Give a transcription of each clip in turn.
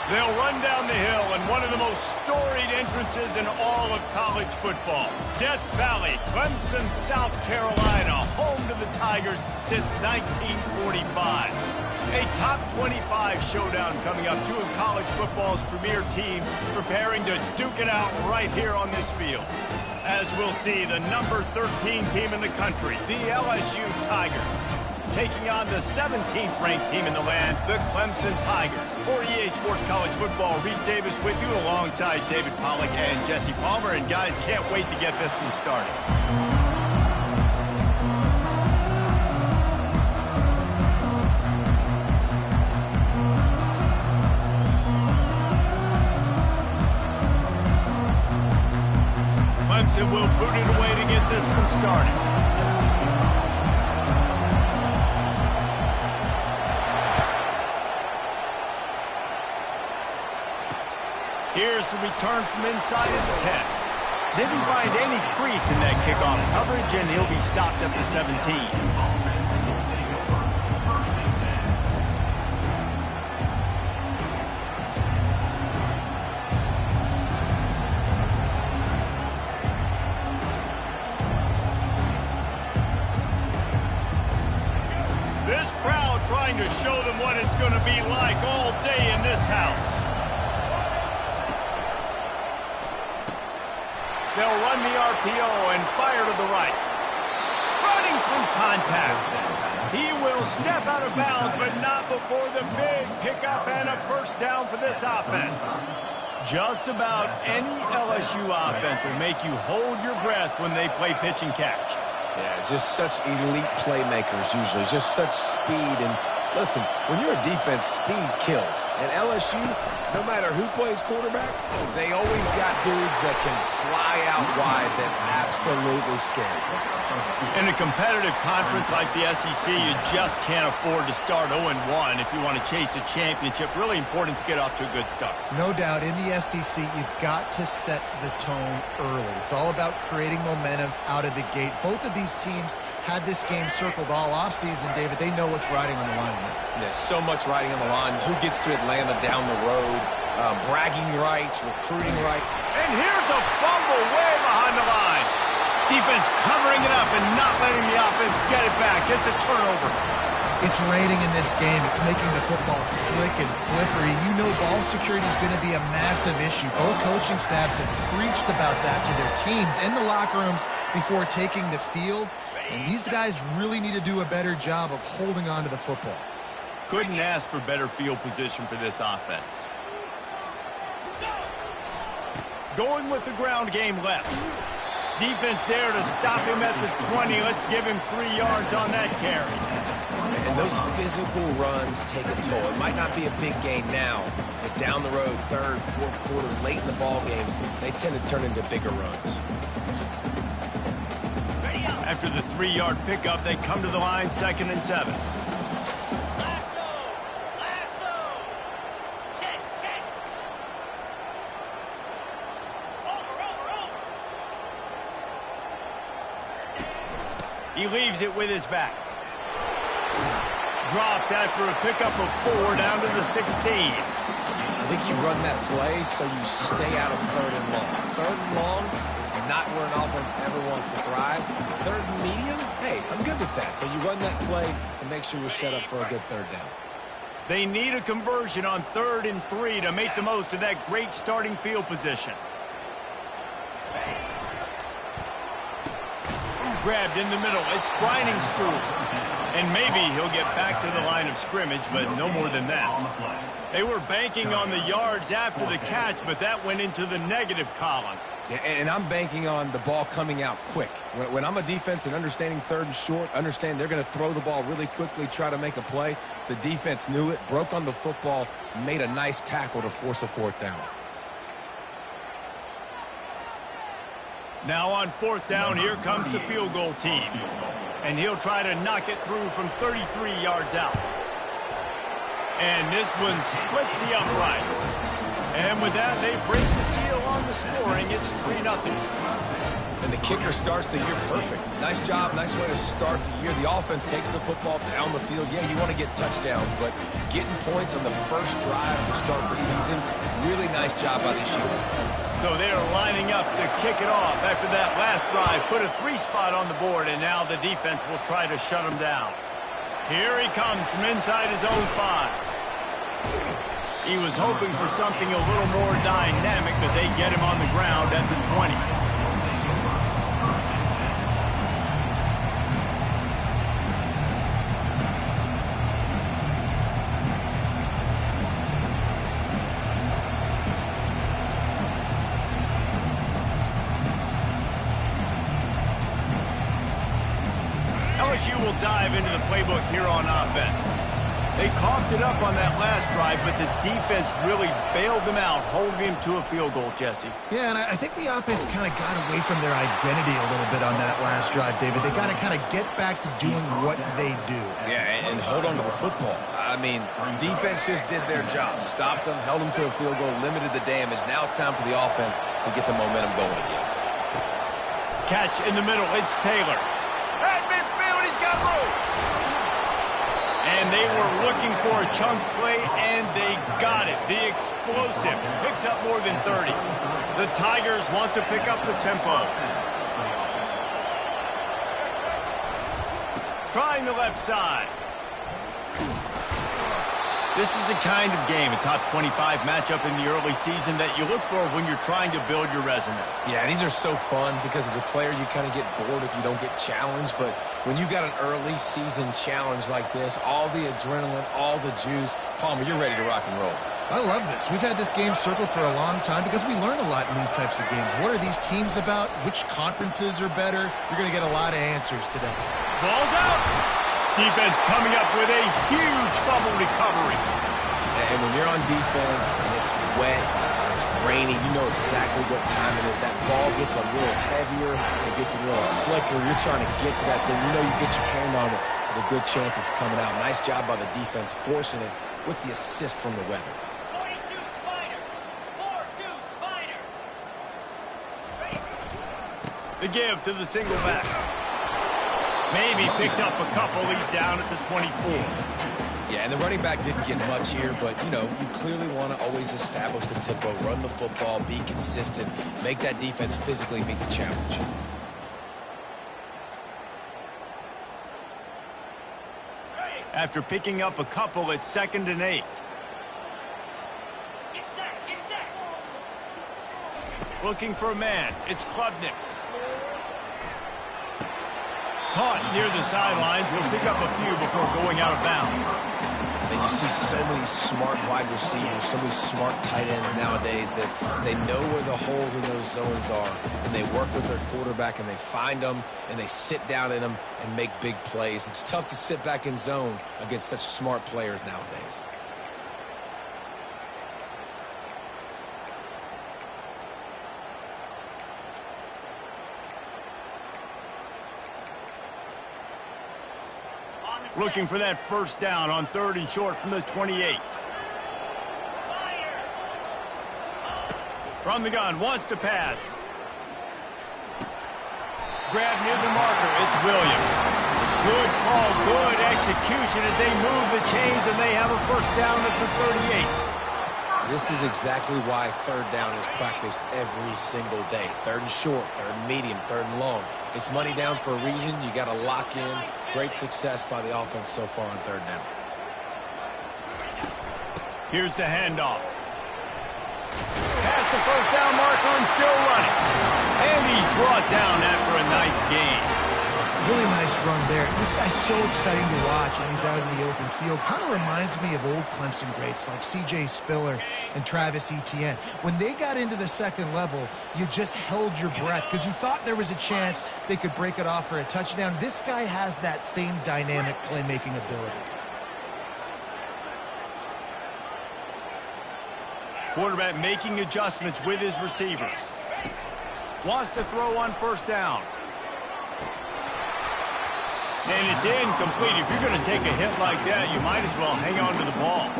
They'll run down the hill in one of the most storied entrances in all of college football. Death Valley, Clemson, South Carolina, home to the Tigers since 1945. A top 25 showdown coming up. Two of college football's premier teams preparing to duke it out right here on this field. As we'll see, the number 13 team in the country, the LSU Tigers, taking on the 17th ranked team in the land, the Clemson Tigers. For EA Sports College Football, Reese Davis with you alongside David Pollack and Jesse Palmer. And guys, can't wait to get this one started. Clemson will boot it away to get this one started. Here's the return from inside his 10. Didn't find any crease in that kickoff coverage, and he'll be stopped at the 17. This crowd trying to show them what it's going to be like all day in this house. They'll run the RPO and fire to the right. Running through contact. He will step out of bounds, but not before the big pickup and a first down for this offense. Just about any LSU offense will make you hold your breath when they play pitch and catch. Yeah, just such elite playmakers usually. Just such speed. And listen, when you're a defense, speed kills. And LSU, no matter who plays quarterback, they always got dudes that can fly out wide that absolutely scare you. In a competitive conference like the SEC, you just can't afford to start 0-1 if you want to chase a championship. Really important to get off to a good start. No doubt, in the SEC, you've got to set the tone early. It's all about creating momentum out of the gate. Both of these teams had this game circled all offseason, David. They know what's riding on the line. There's so much riding on the line. Who gets to Atlanta down the road? Bragging rights, recruiting right. And here's a fumble way behind the line. Defense covering it up and not letting the offense get it back. It's a turnover. It's raining in this game. It's making the football slick and slippery. You know ball security is going to be a massive issue. Both coaching staffs have preached about that to their teams in the locker rooms before taking the field. And these guys really need to do a better job of holding on to the football. Couldn't ask for better field position for this offense. Going with the ground game left. Defense there to stop him at the 20. Let's give him 3 yards on that carry. And those physical runs take a toll. It might not be a big gain now, but down the road, third, fourth quarter, late in the ball games, they tend to turn into bigger runs. After the 3-yard pickup, they come to the line, 2nd and 7. He leaves it with his back. Dropped after a pickup of 4 down to the 16. I think you run that play so you stay out of 3rd and long. 3rd and long is not where an offense ever wants to thrive. 3rd and medium, hey, I'm good with that. So you run that play to make sure you're set up for a good 3rd down. They need a conversion on 3rd and 3 to make the most of that great starting field position. Grabbed in the middle. It's grinding through. And maybe he'll get back to the line of scrimmage, but no more than that. They were banking on the yards after the catch, but that went into the negative column. Yeah, and I'm banking on the ball coming out quick. When I'm a defense and understanding 3rd and short, understand they're going to throw the ball really quickly, try to make a play. The defense knew it, broke on the football, made a nice tackle to force a 4th down. Now on 4th down, here comes the field goal team. And he'll try to knock it through from 33 yards out. And this one splits the uprights. And with that, they break the seal on the scoring. It's 3-0. And the kicker starts the year perfect. Nice job, nice way to start the year. The offense takes the football down the field. Yeah, you want to get touchdowns, but getting points on the first drive to start the season, really nice job by this unit. So they're lining up to kick it off after that last drive. Put a 3 spot on the board, and now the defense will try to shut them down. Here he comes from inside his own 5. He was hoping for something a little more dynamic, but they get him on the ground at the 20. LSU will dive into the playbook here on offense. They coughed it up on that last drive, but the defense really bailed them out, holding him to a field goal, Jesse. Yeah, and I think the offense kind of got away from their identity a little bit on that last drive, David. They got to kind of get back to doing what they do. Yeah, and hold on to the football. I mean, defense just did their job. Stopped them, held them to a field goal, limited the damage. Now it's time for the offense to get the momentum going again. Catch in the middle. It's Taylor. At midfield, he's got room. And they were looking for a chunk play, and they got it. The explosive picks up more than 30. The Tigers want to pick up the tempo. Trying the left side. This is the kind of game, a top 25 matchup in the early season that you look for when you're trying to build your resume. Yeah, these are so fun because as a player you kind of get bored if you don't get challenged, but when you got an early season challenge like this, all the adrenaline, all the juice, Palmer, you're ready to rock and roll. I love this. We've had this game circled for a long time because we learn a lot in these types of games. What are these teams about? Which conferences are better? You're going to get a lot of answers today. Ball's out. Defense coming up with a huge fumble recovery. And when you're on defense and it's wet, and it's rainy, you know exactly what time it is. That ball gets a little heavier, it gets a little slicker. You're trying to get to that thing. You know you get your hand on it. There's a good chance it's coming out. Nice job by the defense forcing it with the assist from the weather. 42 Spider. 4-2 Spider. The give to the single back. Maybe picked up a couple. He's down at the 24. Yeah, and the running back didn't get much here, but, you know, you clearly want to always establish the tempo, run the football, be consistent, make that defense physically meet the challenge. After picking up a couple, it's 2nd and 8. Get set. Get set. Looking for a man. It's Klubnik. Caught near the sidelines. Will pick up a few before going out of bounds. And you see so many smart wide receivers, so many smart tight ends nowadays that they know where the holes in those zones are, and they work with their quarterback, and they find them, and they sit down in them and make big plays. It's tough to sit back in zone against such smart players nowadays. Looking for that first down on 3rd and short from the 28. From the gun, wants to pass. Grab near the marker, it's Williams. Good call, good execution as they move the chains, and they have a first down at the 38. This is exactly why 3rd down is practiced every single day. 3rd and short, 3rd and medium, 3rd and long. It's money down for a reason. You got to lock in. Great success by the offense so far on 3rd down. Here's the handoff. Past the first down marker and still running. And he's brought down after a nice gain. Really nice run there. This guy's so exciting to watch when he's out in the open field. Kind of reminds me of old Clemson greats like C.J. Spiller and Travis Etienne. When they got into the second level, you just held your breath because you thought there was a chance they could break it off for a touchdown. This guy has that same dynamic playmaking ability. Quarterback making adjustments with his receivers. Wants to throw on first down. And it's incomplete. If you're going to take a hit like that, you might as well hang on to the ball.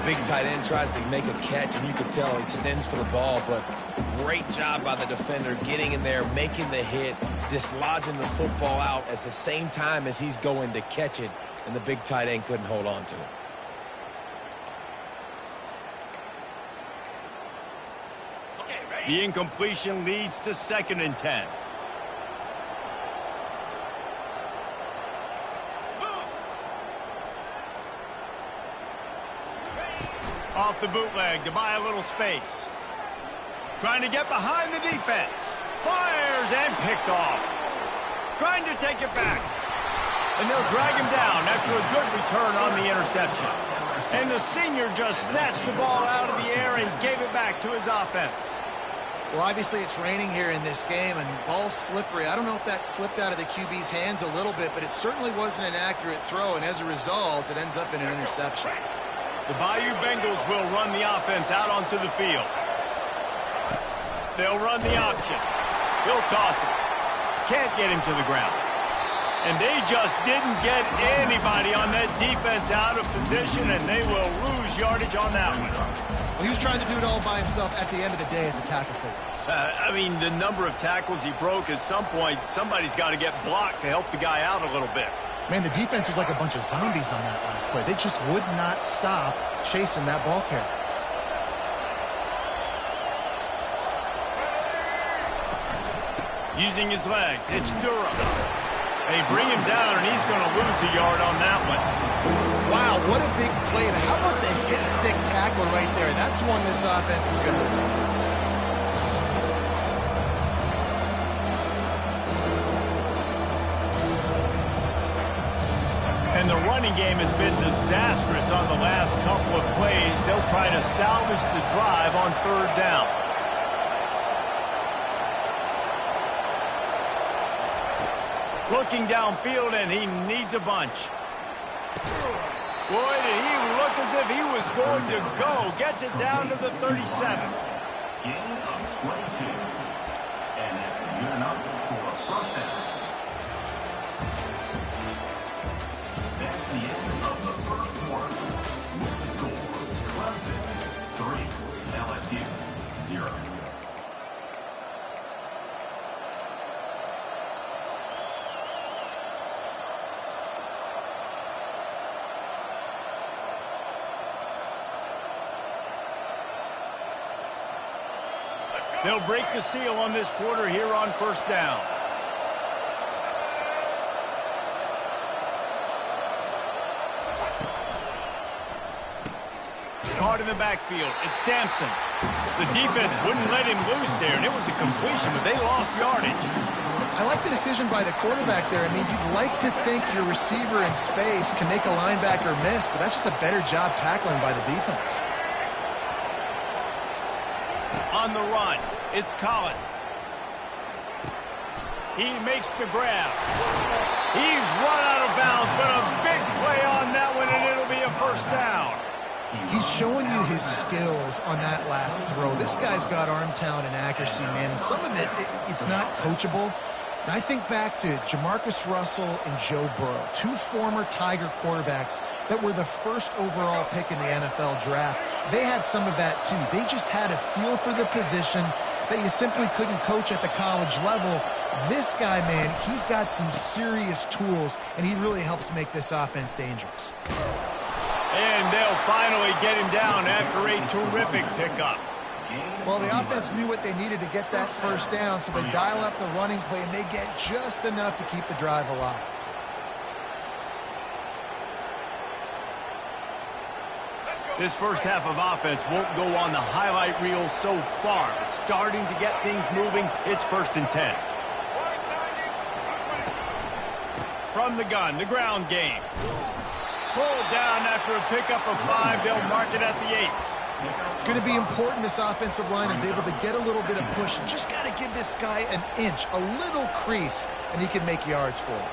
big tight end tries to make a catch, and you can tell he extends for the ball, but great job by the defender getting in there, making the hit, dislodging the football out at the same time as he's going to catch it, and the big tight end couldn't hold on to it. The incompletion leads to 2nd and 10. Off the bootleg to buy a little space. Trying to get behind the defense. Fires and picked off. Trying to take it back. And they'll drag him down after a good return on the interception. And the senior just snatched the ball out of the air and gave it back to his offense. Well, obviously it's raining here in this game, and ball's slippery. I don't know if that slipped out of the QB's hands a little bit, but it certainly wasn't an accurate throw, and as a result, it ends up in an interception. The Bayou Bengals will run the offense out onto the field. They'll run the option. He'll toss it. Can't get him to the ground. And they just didn't get anybody on that defense out of position, and they will lose yardage on that one. Well, he was trying to do it all by himself. At the end of the day, it's a tackle for loss. I mean, the number of tackles he broke, at some point, somebody's got to get blocked to help the guy out a little bit. Man, the defense was like a bunch of zombies on that last play. They just would not stop chasing that ball carrier. Using his legs, it's Durham. They bring him down, and he's going to lose a yard on that one. Wow, what a big play. And how about the hit stick tackle right there? That's one this offense is going to... And the running game has been disastrous on the last couple of plays. They'll try to salvage the drive on 3rd down. Looking downfield, and he needs a bunch. Boy, did he look as if he was going to go. Gets it down to the 37. Gain of 22. And that's good enough for a 1st down. That's the end of the 1st quarter. With the score, Clemson 3, LSU 0. They'll break the seal on this quarter here on 1st down. Caught in the backfield. It's Sampson. The defense wouldn't let him loose there, and it was a completion, but they lost yardage. I like the decision by the quarterback there. I mean, you'd like to think your receiver in space can make a linebacker miss, but that's just a better job tackling by the defense. On the run, it's Collins. He makes the grab. He's run out of bounds, but a big play on that one, and it'll be a 1st down. He's showing you his skills on that last throw. This guy's got arm talent and accuracy, man. And some of it's not coachable. And I think back to Jamarcus Russell and Joe Burrow, 2 former Tiger quarterbacks that were the 1st overall pick in the NFL draft. They had some of that too. They just had a feel for the position that you simply couldn't coach at the college level. This guy, man, he's got some serious tools, and he really helps make this offense dangerous. And they'll finally get him down after a terrific pickup. Well, the offense knew what they needed to get that 1st down, so they dial up the running play, and they get just enough to keep the drive alive. This first half of offense won't go on the highlight reel so far, but starting to get things moving, it's 1st and 10. From the gun, the ground game. Pulled down after a pickup of 5. They'll mark it at the 8. It's going to be important this offensive line is able to get a little bit of push. You just got to give this guy an inch, a little crease, and he can make yards for it.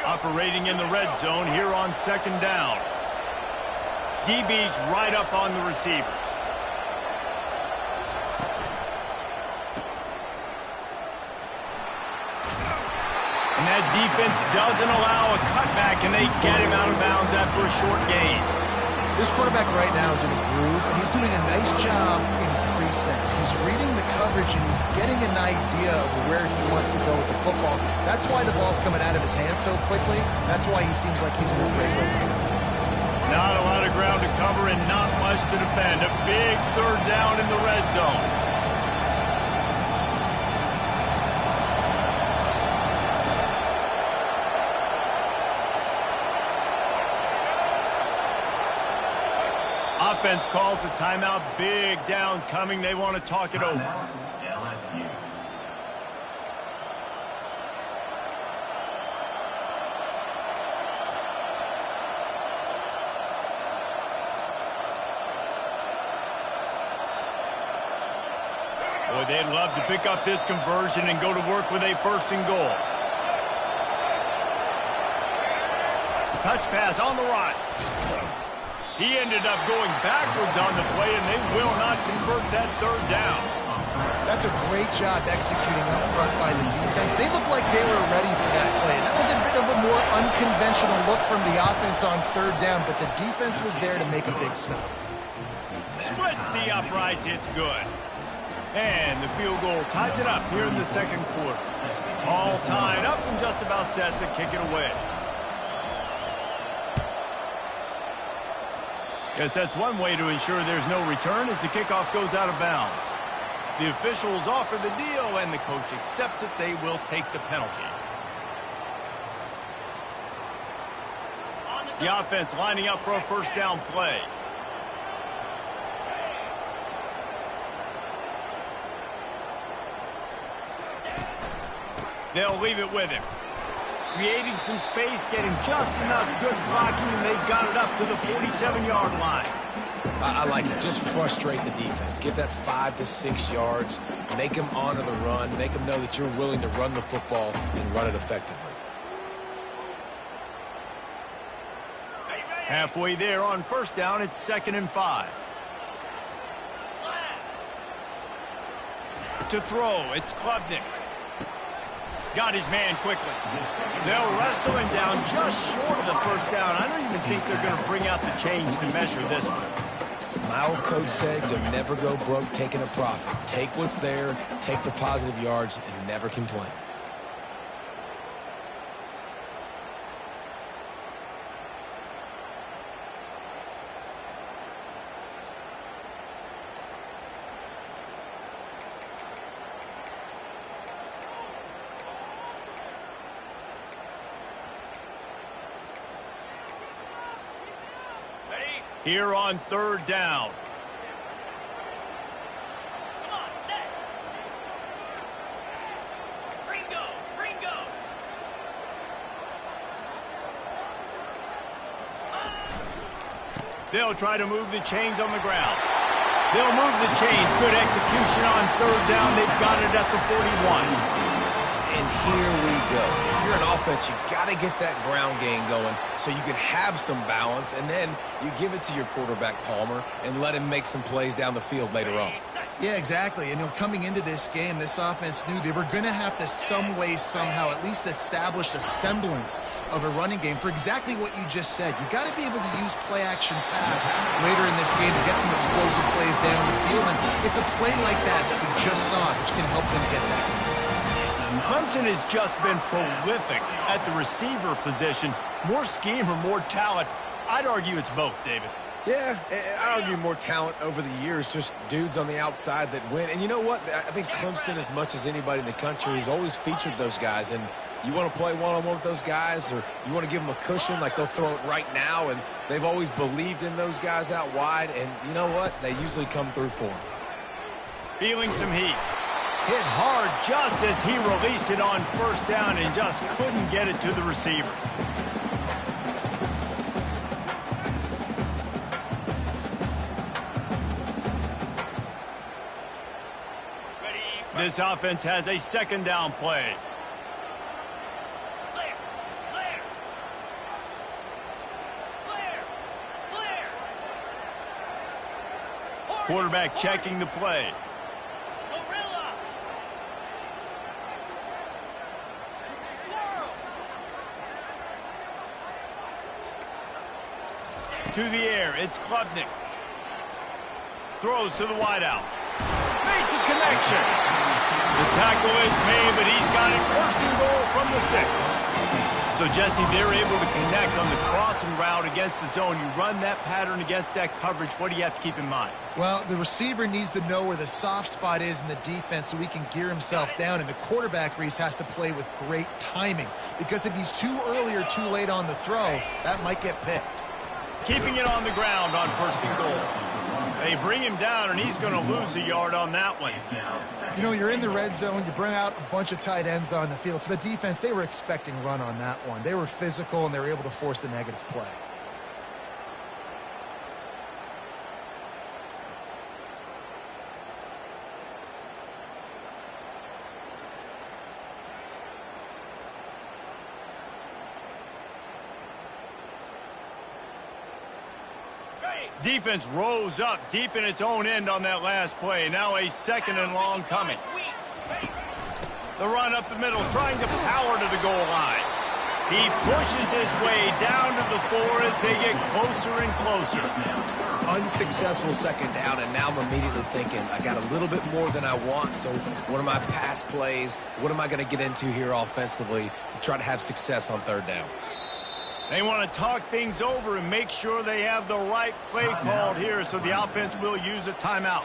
Operating in the red zone here on 2nd down. DB's right up on the receivers. And that defense doesn't allow a cutback, and they get him out of bounds after a short gain. This quarterback right now is in a groove, and he's doing a nice job in pre-snap. He's reading the coverage, and he's getting an idea of where he wants to go with the football. That's why the ball's coming out of his hands so quickly. That's why he seems like he's in a great rhythm. Not a lot of ground to cover and not much to defend. A big third down in the red zone. Offense calls the timeout. Big down coming. They want to talk it over. LSU. Boy, they'd love to pick up this conversion and go to work with a first and goal. Touch pass on the right. He ended up going backwards on the play, and they will not convert that third down. That's a great job executing up front by the defense. They looked like they were ready for that play. And that was a bit of a more unconventional look from the offense on third down, but the defense was there to make a big stop. Splits the uprights. It's good. And the field goal ties it up here in the second quarter. All tied up and just about set to kick it away. Yes, that's one way to ensure there's no return as the kickoff goes out of bounds. The officials offer the deal, and the coach accepts it. They will take the penalty. The offense lining up for a first down play. They'll leave it with him. Creating some space, getting just enough good blocking, and they've got it up to the 47-yard line. I like it. Just frustrate the defense. Give that 5 to 6 yards. Make them honor the run. Make them know that you're willing to run the football and run it effectively. Halfway there on first down, it's 2nd and 5. To throw, it's Klubnik. Got his man quickly. They'll wrestle him down just short of the first down. I don't even think they're going to bring out the chains to measure this one. My old coach said you'll never go broke taking a profit. Take what's there, take the positive yards, and never complain. Here on third down. Come on, set. Ringo, Ringo. They'll try to move the chains on the ground. They'll move the chains. Good execution on third down. They've got it at the 41. And here we go. If you're an offense, you got to get that ground game going so you can have some balance, and then you give it to your quarterback, Palmer, and let him make some plays down the field later on. Yeah, exactly. And coming into this game, this offense knew they were going to have to some way, somehow, at least establish a semblance of a running game for exactly what you just said. You got to be able to use play-action pass later in this game to get some explosive plays down the field. And it's a play like that we just saw, which can help them get that. Clemson has just been prolific at the receiver position. More scheme or more talent? I'd argue it's both, David. Yeah, I argue more talent over the years, just dudes on the outside that win. And you know what? I think Clemson, as much as anybody in the country, has always featured those guys. And you want to play one-on-one with those guys, or you want to give them a cushion, like they'll throw it right now. And they've always believed in those guys out wide. And you know what? They usually come through for them. Feeling some heat. Hit hard just as he released it on first down and just couldn't get it to the receiver. This offense has a second down play. Clear, clear. Clear, clear. Quarterback checking the play. Gorilla. Squirrel. To the air, it's Klubnik. Throws to the wideout. Makes a connection. The tackle is made, but he's got it first and goal from the 6. So, Jesse, they're able to connect on the crossing route against the zone. You run that pattern against that coverage. What do you have to keep in mind? Well, the receiver needs to know where the soft spot is in the defense so he can gear himself down, and the quarterback, Reese, has to play with great timing, because if he's too early or too late on the throw, that might get picked. Keeping it on the ground on first and goal. They bring him down, and he's going to lose a yard on that one. You know, you're in the red zone. You bring out a bunch of tight ends on the field. So the defense, they were expecting run on that one. They were physical, and they were able to force the negative play. Defense rose up deep in its own end on that last play. Now a second and long coming. The run up the middle, trying to power to the goal line. He pushes his way down to the 4 as they get closer and closer. Unsuccessful second down, and now I'm immediately thinking, I got a little bit more than I want, so what are my pass plays? What am I going to get into here offensively to try to have success on third down? They want to talk things over and make sure they have the right play called here, so the offense will use a timeout.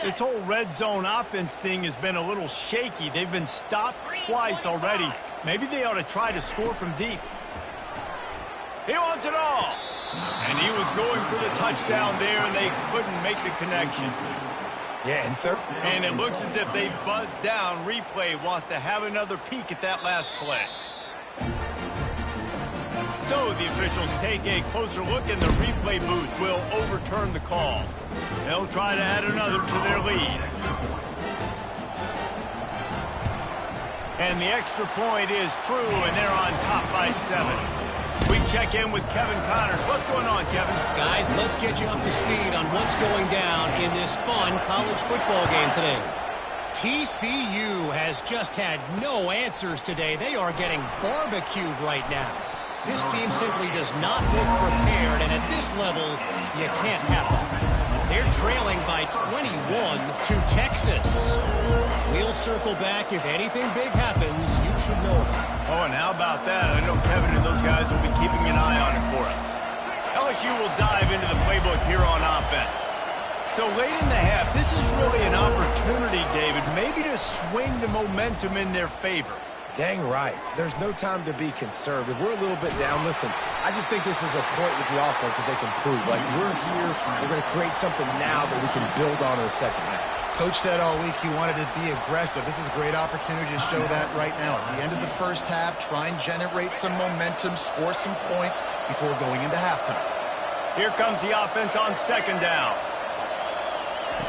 This whole red zone offense thing has been a little shaky. They've been stopped twice already. Maybe they ought to try to score from deep. He wants it all. And he was going for the touchdown there, and they couldn't make the connection. Yeah, and it looks as if they've buzzed down. Replay wants to have another peek at that last play. So the officials take a closer look, and the replay booth will overturn the call. They'll try to add another to their lead. And the extra point is true, and they're on top by 7. We check in with Kevin Connors. What's going on, Kevin? Guys, let's get you up to speed on what's going down in this fun college football game today. TCU has just had no answers today. They are getting barbecued right now. This team simply does not look prepared, and at this level, you can't have that. They're trailing by 21 to Texas. We'll circle back. If anything big happens, you should know about it. Oh, and how about that? I know Kevin and those guys will be keeping an eye on it for us. LSU will dive into the playbook here on offense. So late in the half, this is really an opportunity, David, maybe to swing the momentum in their favor. Dang right. There's no time to be concerned. If we're a little bit down, listen, I just think this is a point with the offense that they can prove. Like, we're here, we're going to create something now that we can build on in the second half. Coach said all week he wanted to be aggressive. This is a great opportunity to show that right now. At the end of the first half, try and generate some momentum, score some points before going into halftime. Here comes the offense on second down.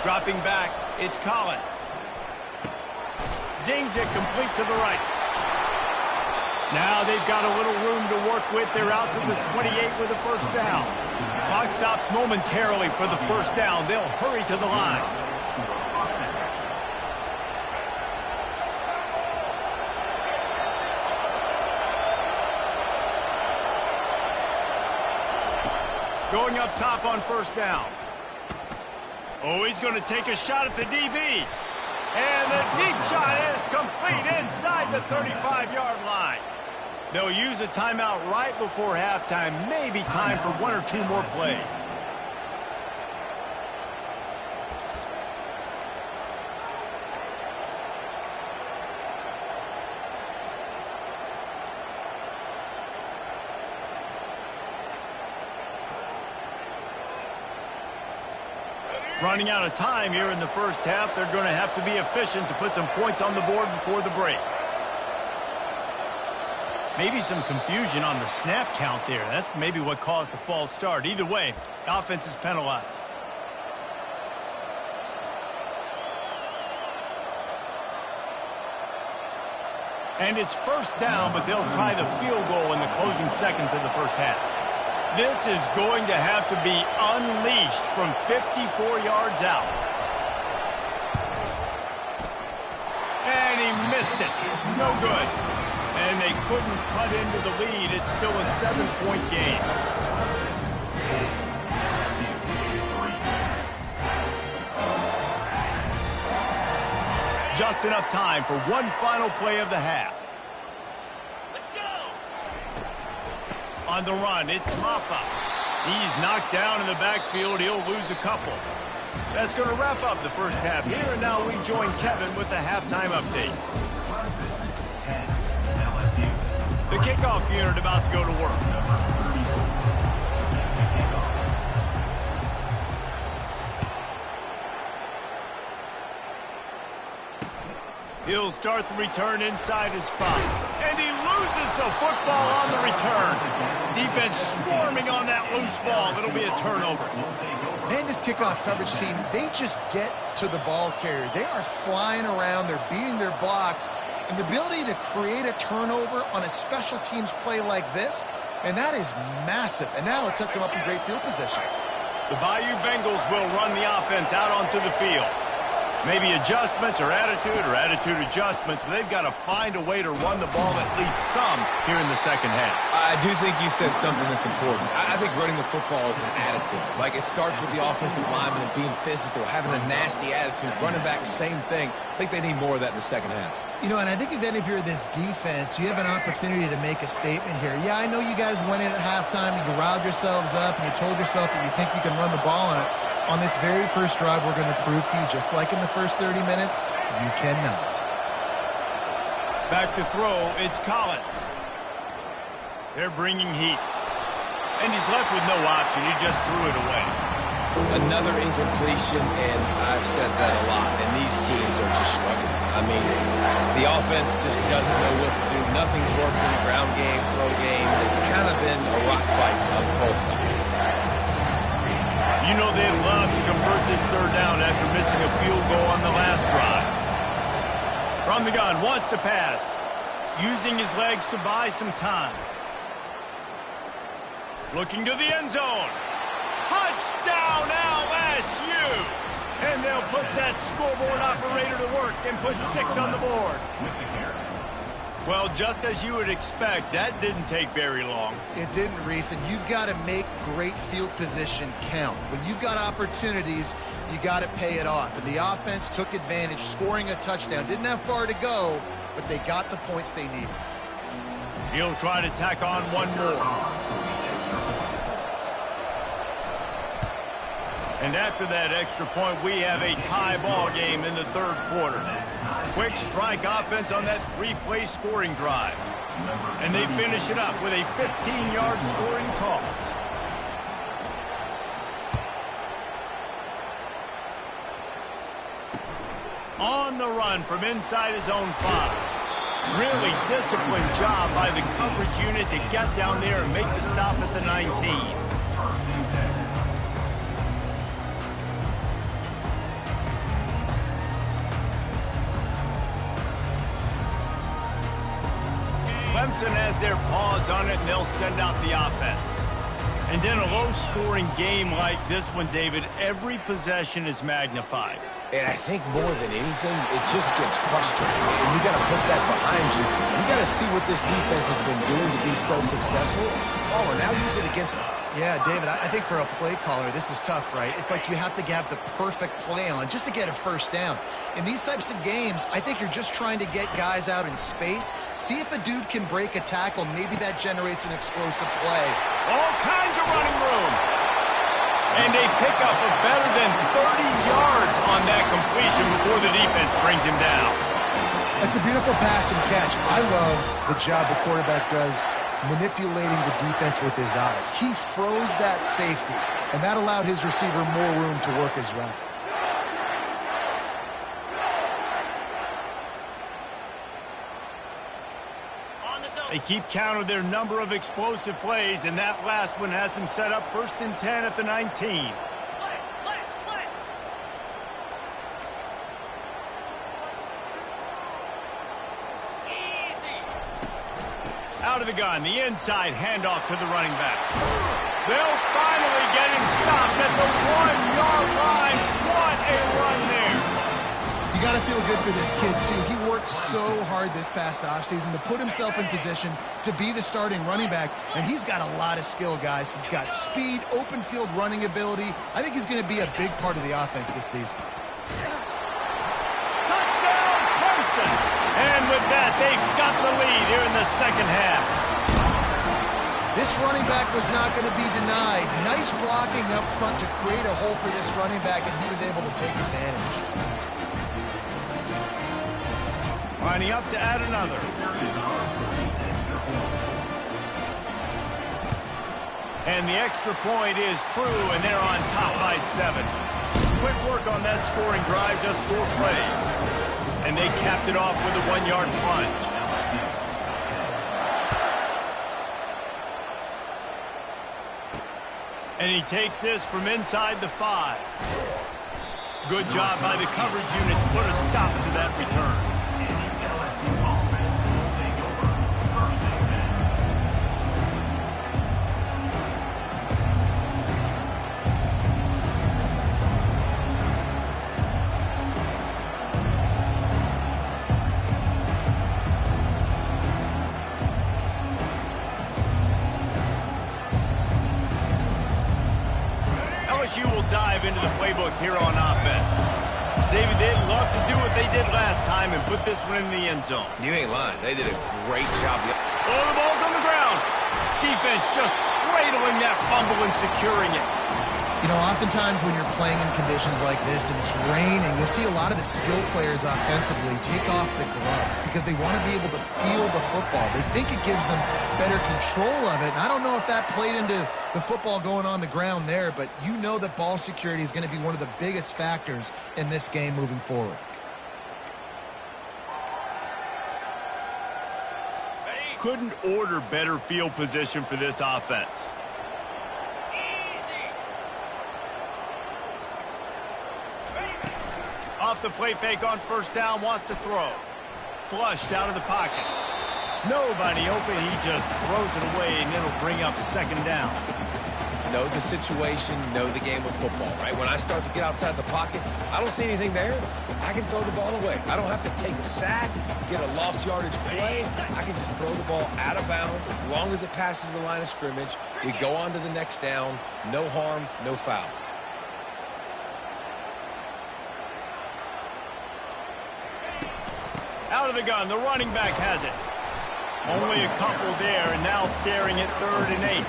Dropping back, it's Collins. Zings it complete to the right. Now they've got a little room to work with. They're out to the 28 with a first down. Clock stops momentarily for the first down. They'll hurry to the line. Going up top on first down. Oh, he's going to take a shot at the DB. And the deep shot is complete inside the 35-yard line. They'll use a timeout right before halftime. Maybe time for one or two more plays. Running out of time here in the first half. They're going to have to be efficient to put some points on the board before the break. Maybe some confusion on the snap count there. That's maybe what caused the false start. Either way, the offense is penalized. And it's first down, but they'll try the field goal in the closing seconds of the first half. This is going to have to be unleashed from 54 yards out. And he missed it. No good. And they couldn't cut into the lead. It's still a 7-point game. Just enough time for one final play of the half. Let's go. On the run, it's Mafa. He's knocked down in the backfield. He'll lose a couple. That's going to wrap up the first half here, and now we join Kevin with the halftime update. The kickoff unit about to go to work. He'll start the return inside his spot. And he loses the football on the return. Defense swarming on that loose ball. It'll be a turnover. Man, this kickoff coverage team, they just get to the ball carrier. They are flying around. They're beating their blocks. And the ability to create a turnover on a special teams play like this, and that is massive. And now it sets them up in great field position. The Bayou Bengals will run the offense out onto the field. Maybe adjustments or attitude adjustments, but they've got to find a way to run the ball at least some here in the second half. I do think you said something that's important. I think running the football is an attitude. Like, it starts with the offensive lineman and being physical, having a nasty attitude. Running back, same thing. I think they need more of that in the second half. You know, and I think if you're this defense, you have an opportunity to make a statement here. Yeah, I know you guys went in at halftime, you riled yourselves up, and you told yourself that you think you can run the ball on us. On this very first drive, we're going to prove to you, just like in the first 30 minutes, you cannot. Back to throw, it's Collins. They're bringing heat. And he's left with no option. He just threw it away. Another incompletion, and I've said that a lot, and these teams are just struggling. I mean, the offense just doesn't know what to do. Nothing's working, ground game, throw game. It's kind of been a rock fight on both sides. You know they'd love to convert this third down after missing a field goal on the last drive. From the gun, wants to pass. Using his legs to buy some time. Looking to the end zone. Touchdown LSU! And they'll put that scoreboard operator to work and put 6 on the board. Well, just as you would expect, that didn't take very long. It didn't, Reese, and you've got to make great field position count. When you've got opportunities, you got to pay it off. And the offense took advantage, scoring a touchdown. Didn't have far to go, but they got the points they needed. He'll try to tack on one more. And after that extra point, we have a tie ball game in the third quarter. Quick strike offense on that 3-play scoring drive. And they finish it up with a 15-yard scoring toss. On the run from inside his own 5. Really disciplined job by the coverage unit to get down there and make the stop at the 19. Clemson has their paws on it, and they'll send out the offense. And in a low-scoring game like this one, David, every possession is magnified. And I think more than anything, it just gets frustrating. And you got to put that behind you. You got to see what this defense has been doing to be so successful. Oh, and now use it against them. Yeah, David, I think for a play caller, this is tough, right? It's like you have to have the perfect play on just to get a first down. In these types of games, I think you're just trying to get guys out in space, see if a dude can break a tackle. Maybe that generates an explosive play. All kinds of running room. And they pick up a better than 30 yards on that completion before the defense brings him down. That's a beautiful pass and catch. I love the job the quarterback does manipulating the defense with his eyes. He froze that safety, and that allowed his receiver more room to work his route. They keep count of their number of explosive plays, and that last one has them set up 1st and 10 at the 19. Out of the gun, the inside handoff to the running back. They'll finally get him stopped at the 1-yard line. What a run there. You got to feel good for this kid, too. He worked so hard this past offseason to put himself in position to be the starting running back, and he's got a lot of skill, guys. He's got speed, open field running ability. I think he's going to be a big part of the offense this season. Touchdown, Clemson. And with that, they've got the lead here in the second half. This running back was not going to be denied. Nice blocking up front to create a hole for this running back, and he was able to take advantage. Lining up to add another. And the extra point is true, and they're on top by 7. Quick work on that scoring drive, just 4 plays. And they capped it off with a 1-yard plunge. And he takes this from inside the 5. Good job by the coverage unit to put a stop to that return. LSU will dive into the playbook here on offense. David, they'd love to do what they did last time and put this one in the end zone. You ain't lying. They did a great job. Oh, the ball's on the ground. Defense just cradling that fumble and securing it. You know, oftentimes when you're playing in conditions like this and it's raining, you'll see a lot of the skilled players offensively take off the gloves because they want to be able to feel the football. They think it gives them better control of it. And I don't know if that played into the football going on the ground there, but you know that ball security is going to be one of the biggest factors in this game moving forward. Couldn't order better field position for this offense. Off the play fake on first down, wants to throw. Flushed out of the pocket. Nobody open, he just throws it away, and it'll bring up second down. Know the situation, know the game of football, right? When I start to get outside the pocket, I don't see anything there. I can throw the ball away. I don't have to take a sack, get a lost yardage play. I can just throw the ball out of bounds as long as it passes the line of scrimmage. We go on to the next down. No harm, no foul. Out of the gun, the running back has it. Only a couple there, and now staring at 3rd and 8.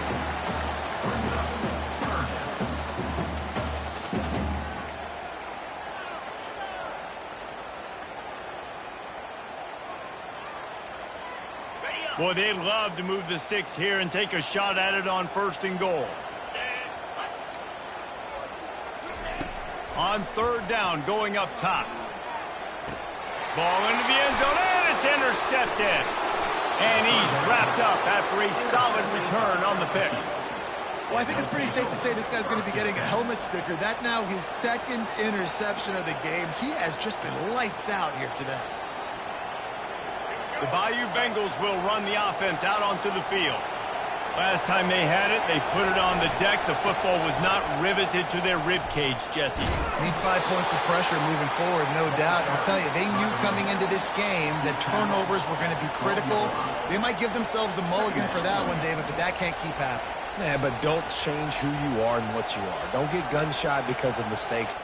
Boy, they'd love to move the sticks here and take a shot at it on 1st and goal. On 3rd down, going up top. Ball into the end zone, and it's intercepted. And he's wrapped up after a solid return on the pick. Well, I think it's pretty safe to say this guy's going to be getting a helmet sticker. That now his 2nd interception of the game. He has just been lights out here today. The Bayou Bengals will run the offense out onto the field. Last time they had it, they put it on the deck. The football was not riveted to their rib cage, Jesse. Need 5 points of pressure moving forward, no doubt. I'll tell you, they knew coming into this game that turnovers were going to be critical. They might give themselves a mulligan for that one, David, but that can't keep happening. Yeah, but don't change who you are and what you are. Don't get gun-shy because of mistakes.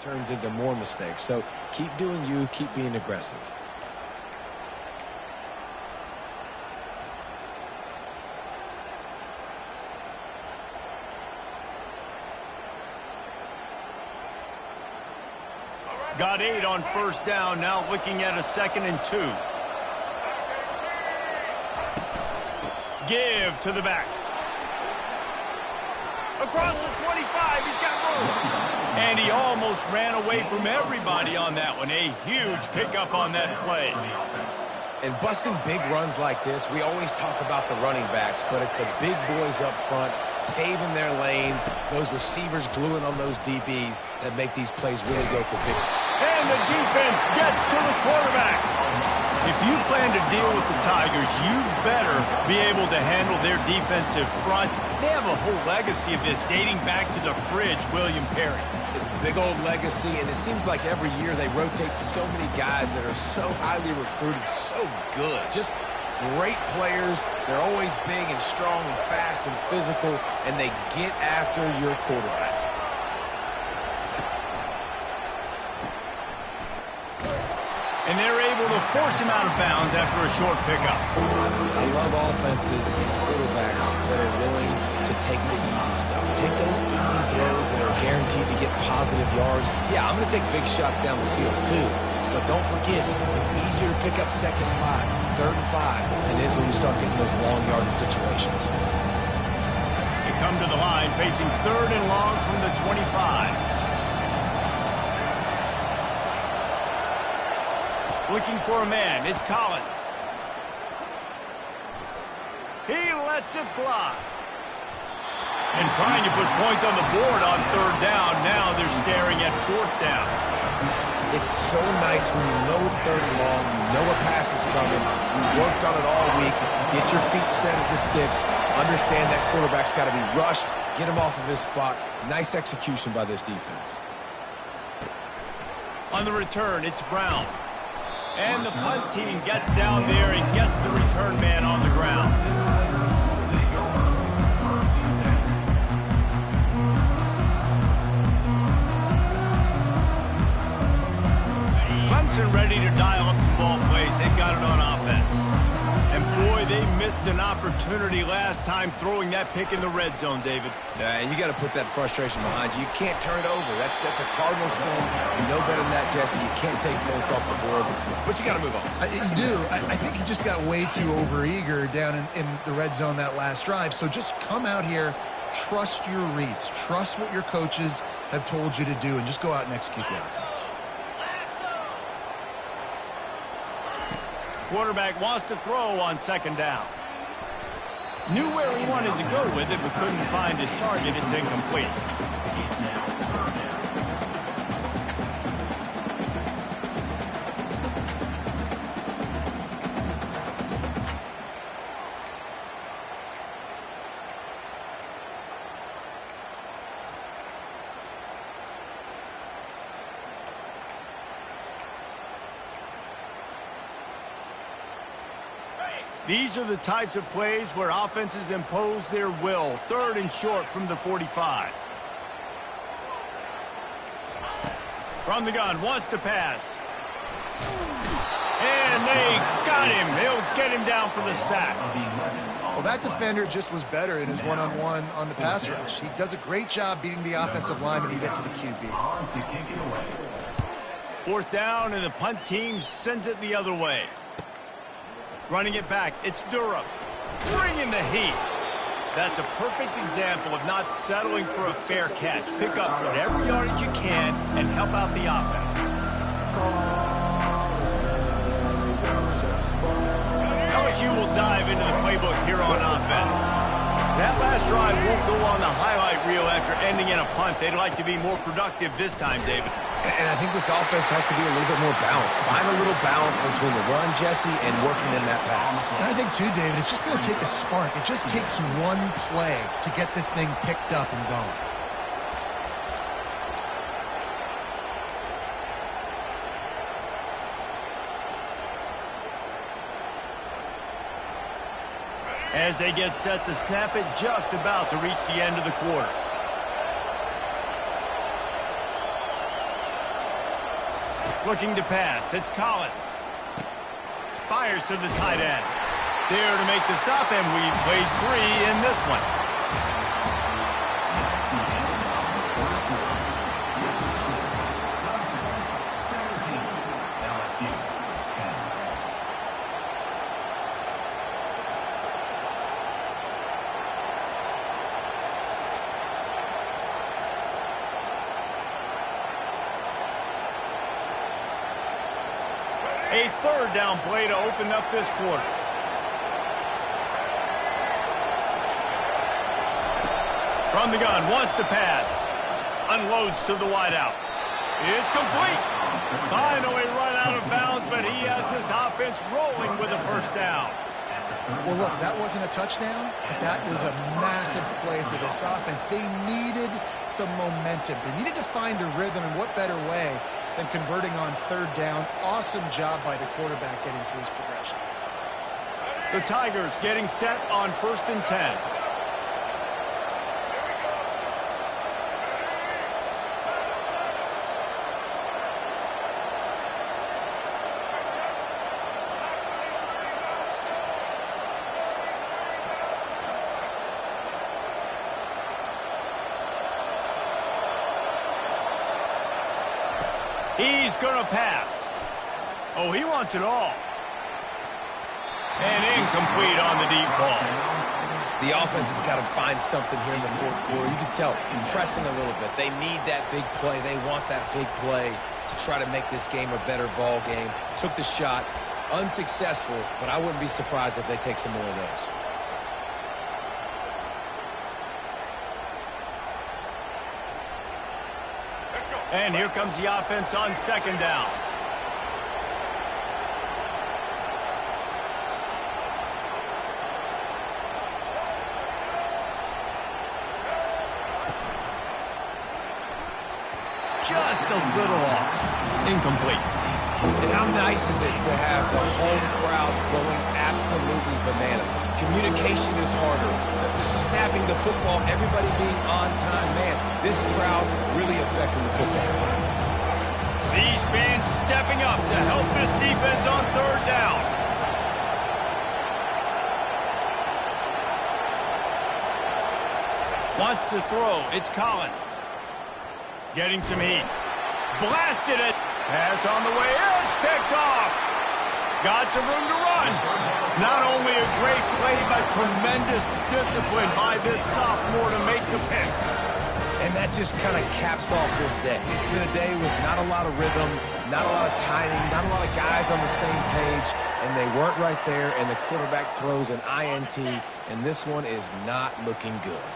Turns into more mistakes. So keep doing you, keep being aggressive. Got 8 on first down, now looking at a 2nd and 2. Give to the back. Across the 25, he's got room. And he almost ran away from everybody on that one. A huge pickup on that play. And busting big runs like this, we always talk about the running backs, but it's the big boys up front, paving their lanes, those receivers gluing on those DBs that make these plays really go for big. And the defense gets to the quarterback. If you plan to deal with the Tigers, you better be able to handle their defensive front. They have a whole legacy of this dating back to the fridge, William Perry. Big old legacy, and it seems like every year they rotate so many guys that are so highly recruited, so good. Just great players. They're always big and strong and fast and physical, and they get after your quarterback. And they're able to force him out of bounds after a short pickup. I love offenses and quarterbacks that are willing to take the easy stuff. Take those easy throws that are guaranteed to get positive yards. Yeah, I'm going to take big shots down the field too. But don't forget, it's easier to pick up 2nd and 5, 3rd and 5 than it is when we start getting those long yardage situations. They come to the line facing 3rd and long from the 25. Looking for a man. It's Collins. He lets it fly. And trying to put points on the board on 3rd down. Now they're staring at 4th down. It's so nice when you know it's 3rd and long, you know a pass is coming, you worked on it all week, get your feet set at the sticks, understand that quarterback's got to be rushed, get him off of his spot. Nice execution by this defense. On the return, it's Brown. And the punt team gets down there and gets the return man on the ground. Clemson ready to dial up some ball plays. They've got it on offense. And boy, they missed an opportunity last time throwing that pick in the red zone, David. Yeah, and you got to put that frustration behind you. You can't turn it over. That's a cardinal sin. You know better than that, Jesse. You can't take points off the board, but you got to move on. You do. I think he just got way too overeager down in the red zone that last drive. So just come out here, trust your reads, trust what your coaches have told you to do, and just go out and execute the offense. Quarterback wants to throw on 2nd down. Knew where he wanted to go with it, but couldn't find his target. It's incomplete. These are the types of plays where offenses impose their will. 3rd and short from the 45. From the gun, wants to pass. And they got him. They'll get him down for the sack. Well, that defender just was better in his one-on-one on the pass rush. He does a great job beating the offensive line when you get to the QB. 4th down, and the punt team sends it the other way. Running it back, it's Durham. Bringing the heat. That's a perfect example of not settling for a fair catch. Pick up whatever yardage you can and help out the offense. LSU will dive into the playbook here on offense. That last drive won't go on the highlight reel after ending in a punt. They'd like to be more productive this time, David. And I think this offense has to be a little bit more balanced. Find a little balance between the run, Jesse, and working in that pass. And I think, too, David, it's just going to take a spark. It just takes one play to get this thing picked up and going. As they get set to snap it, just about to reach the end of the quarter. Looking to pass, it's Collins. Fires to the tight end. There to make the stop, and we played 3 in this one. A third down play to open up this quarter. From the gun, wants to pass. Unloads to the wideout. It's complete. Finally run out of bounds, but he has this offense rolling with a first down. Well, look, that wasn't a touchdown, but that was a massive play for this offense. They needed some momentum. They needed to find a rhythm, and what better way than converting on third down. Awesome job by the quarterback getting through his progression. The Tigers getting set on 1st and 10. He's going to pass. Oh, he wants it all. And incomplete on the deep ball. The offense has got to find something here in the fourth quarter. You can tell, pressing a little bit. They need that big play. They want that big play to try to make this game a better ball game. Took the shot. Unsuccessful, but I wouldn't be surprised if they take some more of those. And here comes the offense on 2nd down. Just a little off. Incomplete. And how nice is it to have the home crowd going absolutely bananas? Communication is harder. The snapping the football, everybody being on time. Man, this crowd really affecting the football. These fans stepping up to help this defense on 3rd down. Wants to throw. It's Collins. Getting some heat. Blasted it. Pass on the way. It's picked off. Got some room to run. Not only a great play, but tremendous discipline by this sophomore to make the pick. And that just kind of caps off this day. It's been a day with not a lot of rhythm, not a lot of timing, not a lot of guys on the same page, and they weren't right there, and the quarterback throws an INT, and this one is not looking good.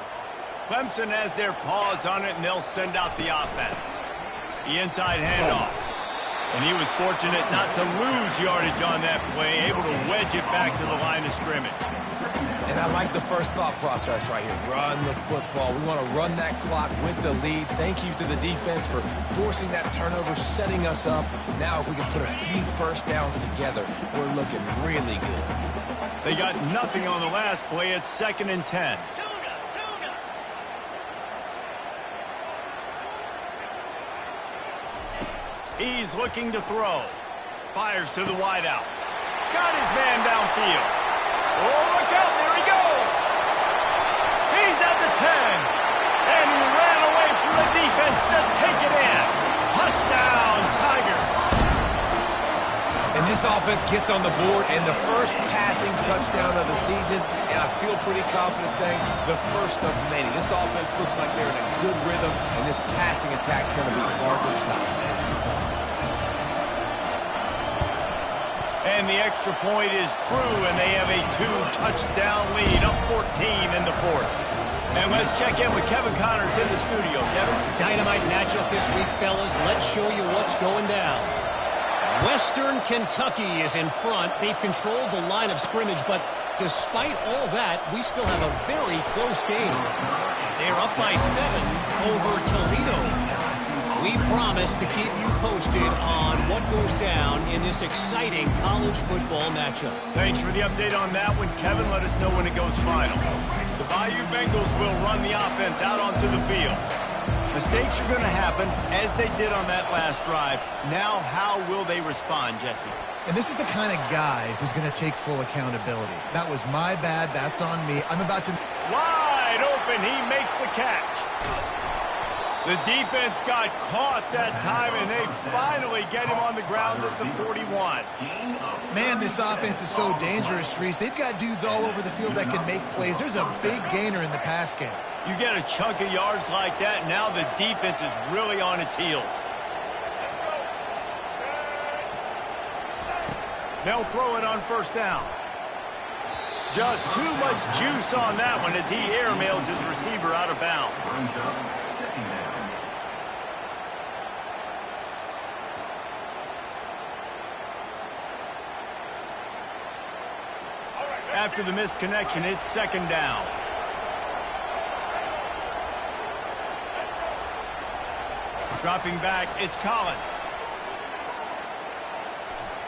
Clemson has their paws on it, and they'll send out the offense. The inside handoff. And he was fortunate not to lose yardage on that play, able to wedge it back to the line of scrimmage. And I like the first thought process right here. Run the football. We want to run that clock with the lead. Thank you to the defense for forcing that turnover, setting us up. Now if we can put a few first downs together, we're looking really good. They got nothing on the last play. It's 2nd and 10. He's looking to throw. Fires to the wideout. Got his man downfield. Oh, look out. There he goes. He's at the 10. And he ran away from the defense to take it in. Touchdown, Tigers. And this offense gets on the board, and the first passing touchdown of the season, and I feel pretty confident saying the first of many. This offense looks like they're in a good rhythm, and this passing attack's going to be hard to stop. And the extra point is true, and they have a 2-touchdown lead, up 14 in the 4th. And let's check in with Kevin Connors in the studio. Kevin? Dynamite matchup this week, fellas. Let's show you what's going down. Western Kentucky is in front. They've controlled the line of scrimmage, but despite all that, we still have a very close game. They're up by 7 over Toledo. We promise to keep you posted on what goes down in this exciting college football matchup. Thanks for the update on that one, Kevin. Let us know when it goes final. The Bayou Bengals will run the offense out onto the field. Mistakes are going to happen, as they did on that last drive. Now, how will they respond, Jesse? And this is the kind of guy who's going to take full accountability. That was my bad. That's on me. I'm about to... Wide open. He makes the catch. The defense got caught that time, and they finally get him on the ground at the 41. Man, this offense is so dangerous, Reese. They've got dudes all over the field that can make plays. There's a big gainer in the pass game. You get a chunk of yards like that, now the defense is really on its heels. They'll throw it on first down. Just too much juice on that one as he airmails his receiver out of bounds. Brings up second down. After the misconnection, it's second down. Dropping back, it's Collins.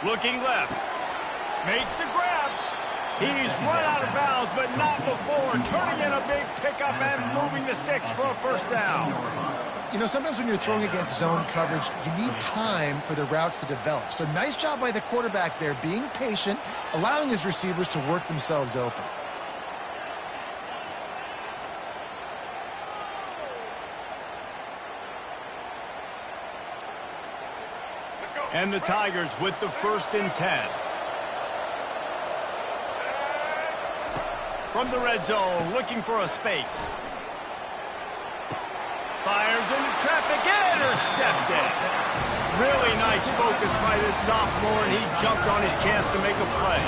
Looking left. Makes the grab. He's run out of bounds, but not before turning in a big pickup and moving the sticks for a first down. You know, sometimes when you're throwing against zone coverage, you need time for the routes to develop. So nice job by the quarterback there, being patient, allowing his receivers to work themselves open. And the Tigers with the 1st and 10. From the red zone, looking for a space. Fires into traffic, intercepted. Really nice focus by this sophomore, and he jumped on his chance to make a play.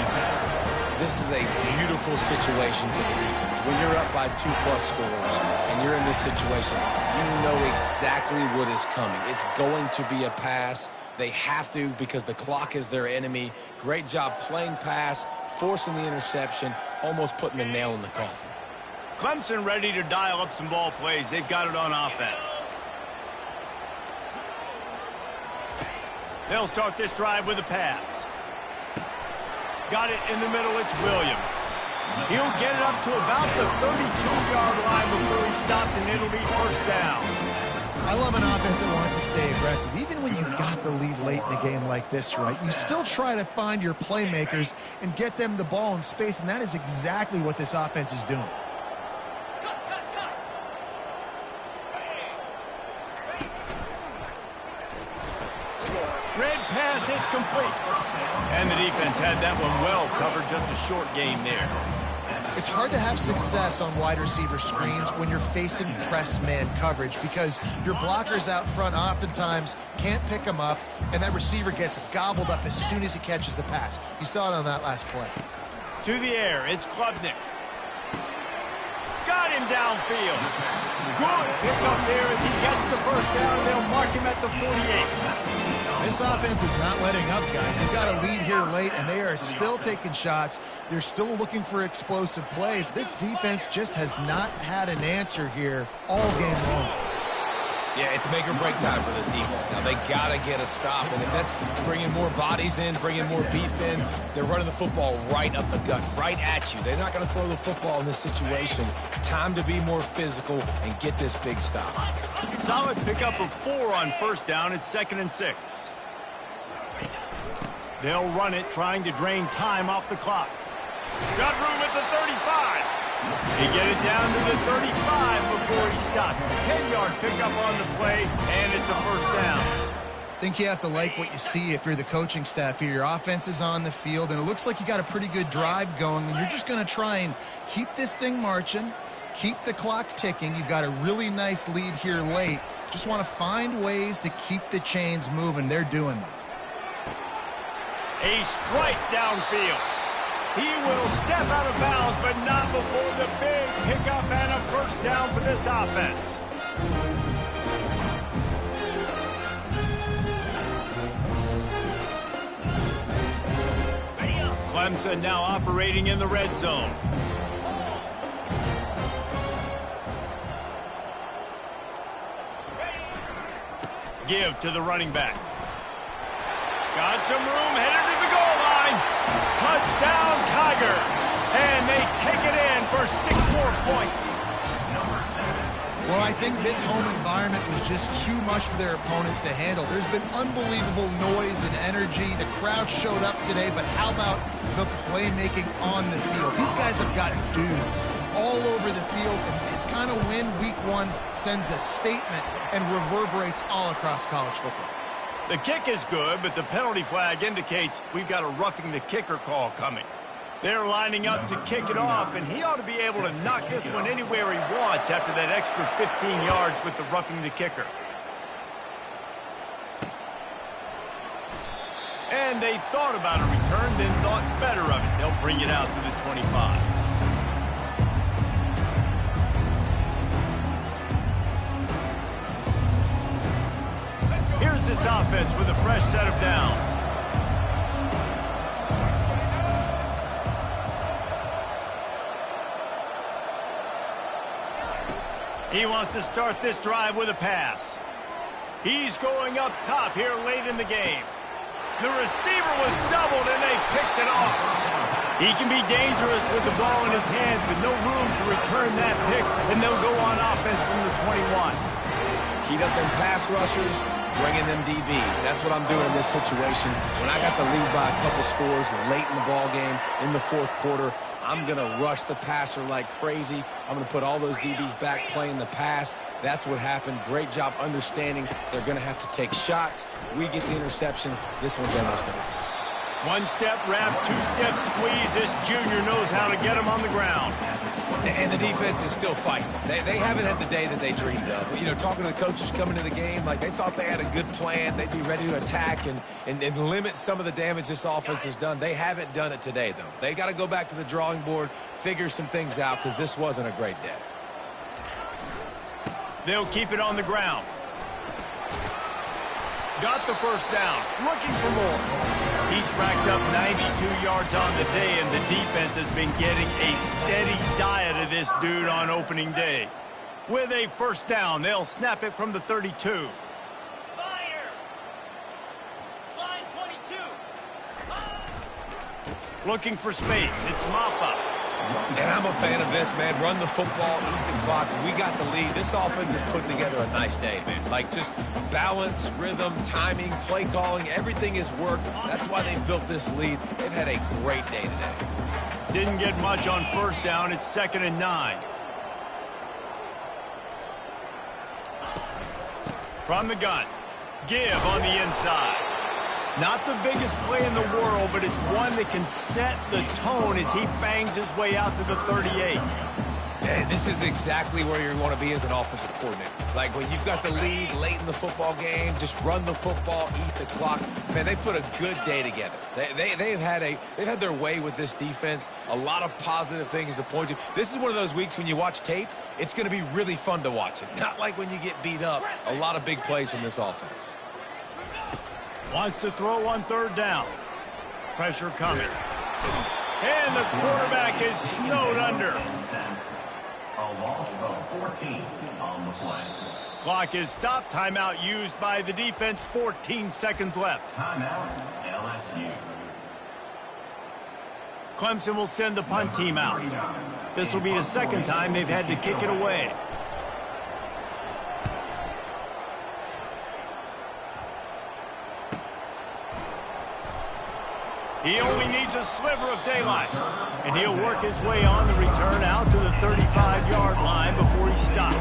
This is a beautiful situation for the defense. When you're up by 2+ scores and you're in this situation, you know exactly what is coming. It's going to be a pass. They have to because the clock is their enemy. Great job playing pass, forcing the interception, almost putting the nail in the coffin. Clemson ready to dial up some ball plays. They've got it on offense. They'll start this drive with a pass. Got it in the middle. It's Williams. He'll get it up to about the 32-yard line before he stopped, and it'll be first down. I love an offense that wants to stay aggressive. Even when you've got the lead late in a game like this, right, you still try to find your playmakers and get them the ball in space, and that is exactly what this offense is doing. Red pass, it's complete. And the defense had that one well covered, just a short game there. It's hard to have success on wide receiver screens when you're facing press man coverage because your blockers out front oftentimes can't pick them up, and that receiver gets gobbled up as soon as he catches the pass. You saw it on that last play. To the air, it's Klubnik. Got him downfield. Good pickup there as he gets the first down. They'll mark him at the 48. This offense is not letting up, guys. They've got a lead here late, and they are still taking shots. They're still looking for explosive plays. This defense just has not had an answer here all game long. Yeah, it's make or break time for this defense. Now, they got to get a stop, and if that's bringing more bodies in, bringing more beef in, they're running the football right up the gut, right at you. They're not going to throw the football in this situation. Time to be more physical and get this big stop. Solid pickup of 4 on first down. It's 2nd and 6. They'll run it, trying to drain time off the clock. Got room at the 35. He get it down to the 35 before he stopped. 10-yard pickup on the play, and it's a first down. I think you have to like what you see if you're the coaching staff here. Your offense is on the field, and it looks like you got a pretty good drive going, and you're just going to try and keep this thing marching, keep the clock ticking. You've got a really nice lead here late. Just want to find ways to keep the chains moving. They're doing that. A strike downfield. He will step out of bounds, but not before the big pickup and a first down for this offense. Clemson now operating in the red zone. Give to the running back. Got some room, headed to the goal line. Touchdown, Tiger. And they take it in for 6 more points. Well, I think this home environment was just too much for their opponents to handle. There's been unbelievable noise and energy. The crowd showed up today, but how about the playmaking on the field? These guys have got dudes all over the field, and this kind of win week 1 sends a statement and reverberates all across college football. The kick is good, but the penalty flag indicates we've got a roughing the kicker call coming. They're lining up to kick it off, and he ought to be able to knock this one anywhere he wants after that extra 15 yards with the roughing the kicker. And And they thought about a return, then thought better of it. They'll bring it out to the 25. Here's this offense with a fresh set of downs. He wants to start this drive with a pass. He's going up top here late in the game. The receiver was doubled, and they picked it off. He can be dangerous with the ball in his hands, with no room to return that pick, and they'll go on offense from the 21. Keep up them pass rushers, bringing them DBs. That's what I'm doing in this situation. When I got the lead by a couple scores late in the ball game, in the fourth quarter, I'm going to rush the passer like crazy. I'm going to put all those DBs back playing the pass. That's what happened. Great job understanding they're going to have to take shots. We get the interception. This one's almost over. One-step wrap, two-step squeeze. This junior knows how to get him on the ground. And the defense is still fighting. They haven't had the day that they dreamed of. You know, talking to the coaches coming to the game, like they thought they had a good plan. They'd be ready to attack and limit some of the damage this offense has done. They haven't done it today, though. They got to go back to the drawing board, figure some things out, because this wasn't a great day. They'll keep it on the ground. Got the first down. Looking for more. He's racked up 92 yards on the day, and the defense has been getting a steady diet of this dude on opening day. With a first down, they'll snap it from the 32. Spire. Slide 22. Looking for space. It's Maffa. And I'm a fan of this, man. Run the football, eat the clock. We got the lead. This offense has put together a nice day, man. Like, just balance, rhythm, timing, play calling, everything has worked. That's why they've built this lead. They've had a great day today. Didn't get much on first down. It's 2nd and 9. From the gun. Give on the inside. Not the biggest play in the world, but it's one that can set the tone as he bangs his way out to the 38. And this is exactly where you want to be as an offensive coordinator. Like, when you've got the lead late in the football game, just run the football, eat the clock. Man, they put a good day together. They've had their way with this defense. A lot of positive things to point to. This is one of those weeks when you watch tape, it's going to be really fun to watch it. Not like when you get beat up. A lot of big plays from this offense. Wants to throw on 3rd down. Pressure coming. And the quarterback is snowed under. A loss of 14 on the play. Clock is stopped. Timeout used by the defense. 14 seconds left. Timeout, LSU. Clemson will send the punt team out. This will be the second time they've had to kick it away. He only needs a sliver of daylight, and he'll work his way on the return out to the 35-yard line before he stopped.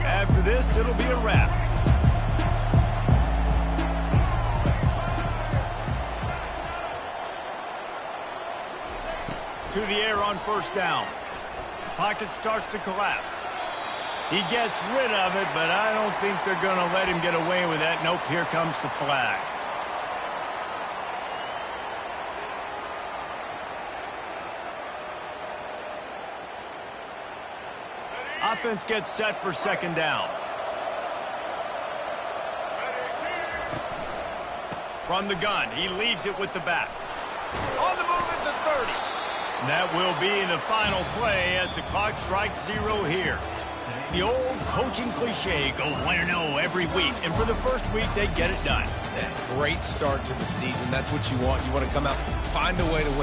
After this, it'll be a wrap. To the air on first down. Pocket starts to collapse. He gets rid of it, but I don't think they're going to let him get away with that. Nope, here comes the flag. Offense gets set for 2nd down. From the gun, he leaves it with the back. On the move at the 30. That will be the final play as the clock strikes 0 here. The old coaching cliche, go 1-0 every week. And for the first week, they get it done. Great start to the season. That's what you want. You want to come out, find a way to win.